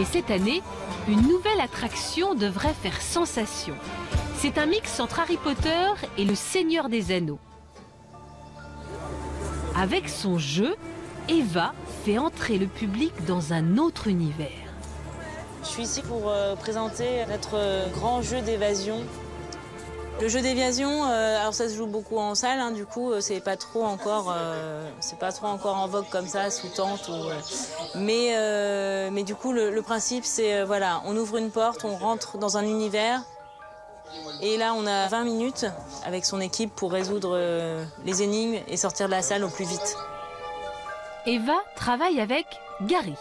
Mais cette année, une nouvelle attraction devrait faire sensation. C'est un mix entre Harry Potter et le Seigneur des Anneaux. Avec son jeu, Eva fait entrer le public dans un autre univers. Je suis ici pour présenter notre grand jeu d'évasion. Le jeu d'évasion, alors ça se joue beaucoup en salle, hein, du coup c'est pas trop encore en vogue comme ça sous tente. Mais du coup le principe c'est voilà, on ouvre une porte, on rentre dans un univers. Et là, on a 20 minutes avec son équipe pour résoudre les énigmes et sortir de la salle au plus vite. Eva travaille avec Gary.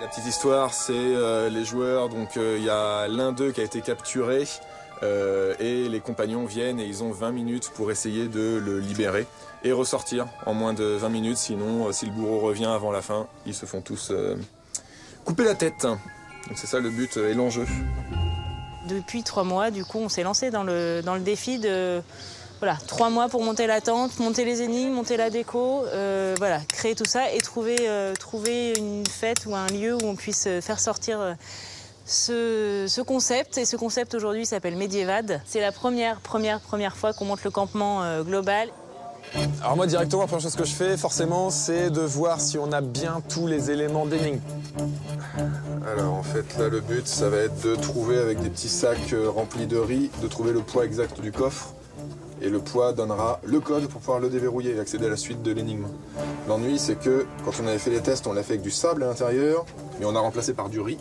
La petite histoire, c'est les joueurs, donc il y a l'un d'eux qui a été capturé et les compagnons viennent et ils ont 20 minutes pour essayer de le libérer et ressortir en moins de 20 minutes. Sinon, si le bourreau revient avant la fin, ils se font tous couper la tête. Donc c'est ça le but et l'enjeu. Depuis 3 mois, du coup, on s'est lancé dans le défi de 3 mois pour monter la tente, monter les énigmes, monter la déco, créer tout ça et trouver une fête ou un lieu où on puisse faire sortir ce concept. Et ce concept aujourd'hui s'appelle Medievad. C'est la première fois qu'on monte le campement global. Alors moi directement, la première chose que je fais forcément, c'est de voir si on a bien tous les éléments d'énigme. Alors en fait là le but ça va être de trouver avec des petits sacs remplis de riz, de trouver le poids exact du coffre. Et le poids donnera le code pour pouvoir le déverrouiller et accéder à la suite de l'énigme. L'ennui c'est que quand on avait fait les tests, on l'a fait avec du sable à l'intérieur, mais on a remplacé par du riz.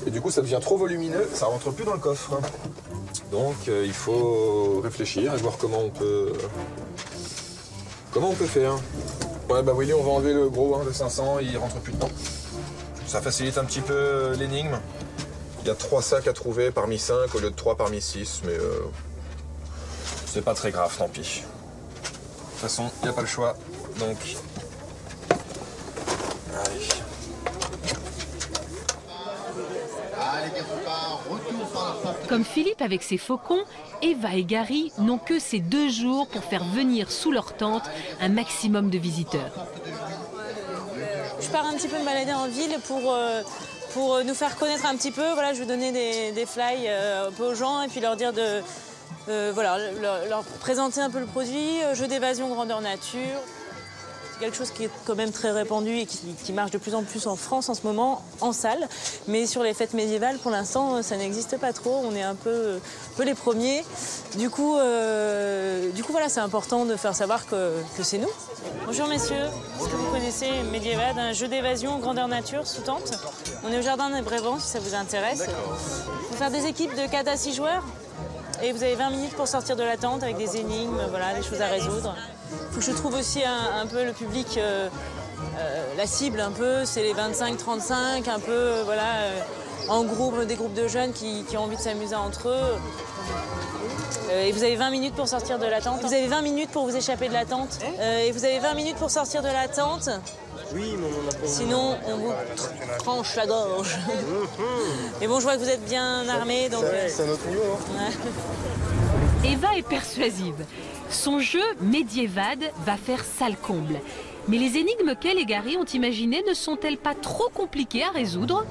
Et du coup ça devient trop volumineux, ça rentre plus dans le coffre. Donc il faut réfléchir et voir comment on peut faire. Ouais bah Willy, on va enlever le gros de 500, il rentre plus dedans. Ça facilite un petit peu l'énigme. Il y a 3 sacs à trouver parmi 5 au lieu de 3 parmi 6, mais c'est pas très grave, tant pis. De toute façon, il n'y a pas le choix, donc... Allez. Comme Philippe avec ses faucons, Eva et Gary n'ont que ces 2 jours pour faire venir sous leur tente un maximum de visiteurs. Je pars un petit peu me balader en ville pour nous faire connaître un petit peu. Voilà, je vais donner des fly un peu aux gens et puis leur dire leur présenter un peu le produit, jeu d'évasion grandeur nature. C'est quelque chose qui est quand même très répandu et qui marche de plus en plus en France en ce moment, en salle. Mais sur les fêtes médiévales, pour l'instant, ça n'existe pas trop. On est un peu les premiers. Du coup, voilà, c'est important de faire savoir que c'est nous. Bonjour messieurs, est-ce que vous connaissez Medievad, un jeu d'évasion grandeur nature sous tente? On est au jardin des Brévents si ça vous intéresse. Il faut faire des équipes de 4 à 6 joueurs. Et vous avez 20 minutes pour sortir de la tente avec des énigmes, voilà, des choses à résoudre. Il faut que je trouve aussi un peu le public, la cible un peu, c'est les 25-35, un peu, en groupe, des groupes de jeunes qui ont envie de s'amuser entre eux. Et vous avez 20 minutes pour sortir de la tente. Vous avez 20 minutes pour vous échapper de la tente. Et vous avez 20 minutes pour sortir de la tente. Oui, mais on en a pas. Sinon, on vous tranche la gorge. Mais bon, je vois que vous êtes bien armés, donc... C'est un autre niveau, hein. Ouais. Eva est persuasive. Son jeu Medievad va faire salle comble. Mais les énigmes qu'elle et Gary ont imaginées ne sont-elles pas trop compliquées à résoudre?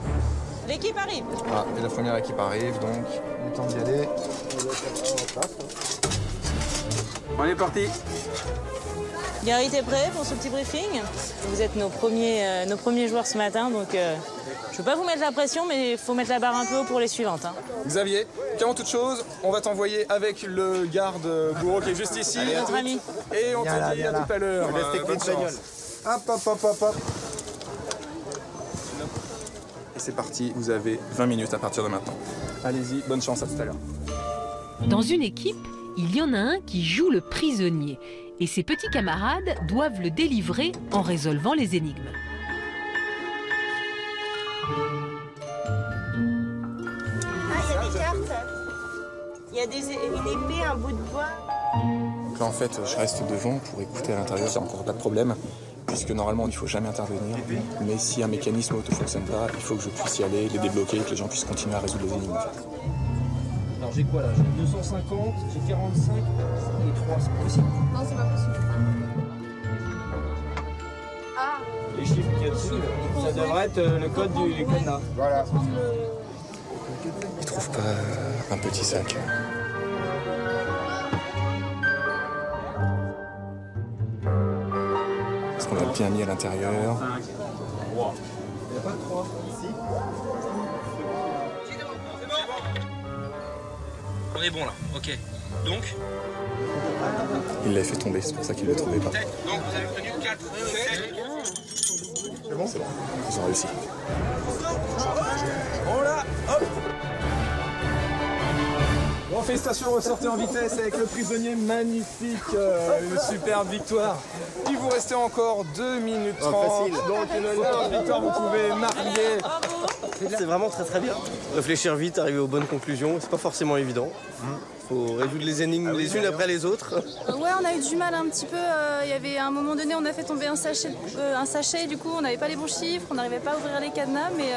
L'équipe arrive. Ah, et la première équipe arrive, donc il est temps d'y aller. On est parti. Gary, t'es prêt pour ce petit briefing? Vous êtes nos premiers joueurs ce matin, donc je ne veux pas vous mettre la pression, mais il faut mettre la barre un peu haut pour les suivantes. Hein. Xavier, avant toute chose, on va t'envoyer avec le garde bourreau qui est juste ici. Allez, notre ami. Et on te dit à tout à l'heure. Bonne chance. Hop. Et c'est parti, vous avez 20 minutes à partir de maintenant. Allez-y, bonne chance, à tout à l'heure. Dans une équipe, il y en a un qui joue le prisonnier. Et ses petits camarades doivent le délivrer en résolvant les énigmes. Ah, il y a des cartes. Il y a une épée, un bout de bois. Donc là en fait, je reste devant pour écouter à l'intérieur, c'est encore pas de problème. Puisque normalement il ne faut jamais intervenir, mais si un mécanisme ne fonctionne pas, il faut que je puisse y aller, les débloquer, que les gens puissent continuer à résoudre les énigmes. En fait. Alors j'ai quoi là? J'ai 250, j'ai 45 et 3, c'est possible? Non, c'est pas possible. Ah. Les chiffres qu'il y a dessus, devrait être le code du cadenas. Voilà. Il trouve pas un petit sac. Est-ce qu'on a bien mis à l'intérieur? Il n'y a pas de 3. On est bon là, ok. Donc, Il l'avait fait tomber, c'est pour ça qu'il ne le trouvait pas. donc vous avez obtenu 4, 7. C'est bon, ils ont réussi. Bon là, hop. Bon, félicitations, ressortez en vitesse avec le prisonnier, magnifique, une superbe victoire. Il vous restait encore 2 minutes 30, donc une large victoire, vous pouvez marier. C'est vraiment très bien. Réfléchir vite, arriver aux bonnes conclusions, c'est pas forcément évident. Faut résoudre les énigmes les unes après les autres. Ouais, on a eu du mal un petit peu. Il y avait à un moment donné, on a fait tomber un sachet, du coup on n'avait pas les bons chiffres, on n'arrivait pas à ouvrir les cadenas, mais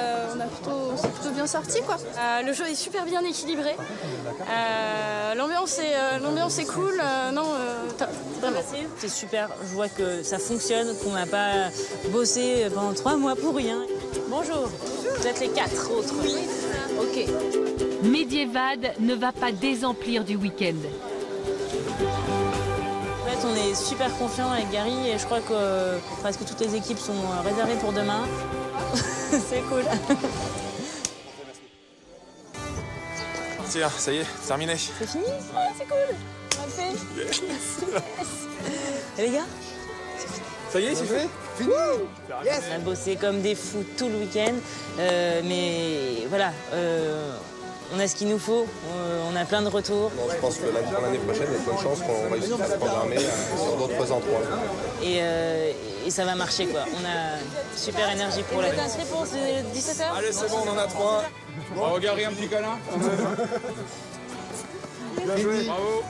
on s'est plutôt bien sorti quoi. Le jeu est super bien équilibré. L'ambiance est cool. Top, vraiment. C'est super, je vois que ça fonctionne, qu'on n'a pas bossé pendant 3 mois pour rien. Bonjour, vous êtes les 4 autres. Ok. Medievad ne va pas désemplir du week-end. En fait, on est super confiants avec Gary et je crois que presque toutes les équipes sont réservées pour demain. C'est cool. Tiens, ça y est, terminé. C'est fini? C'est cool. On l'a fait. Yes. Et les gars? Ça y est, c'est fait? Fini. Yes. On a bossé comme des fous tout le week-end, mais voilà, on a ce qu'il nous faut, on a plein de retours. Bon, je pense que pour l'année prochaine, il y a de bonnes chances qu'on réussisse à se programmer sur d'autres endroits. Et ça va marcher quoi. On a super énergie pour la réponse de 17h. Allez, c'est bon, on en a 3. Bon, Gary, un petit câlin. Bien joué. Bravo.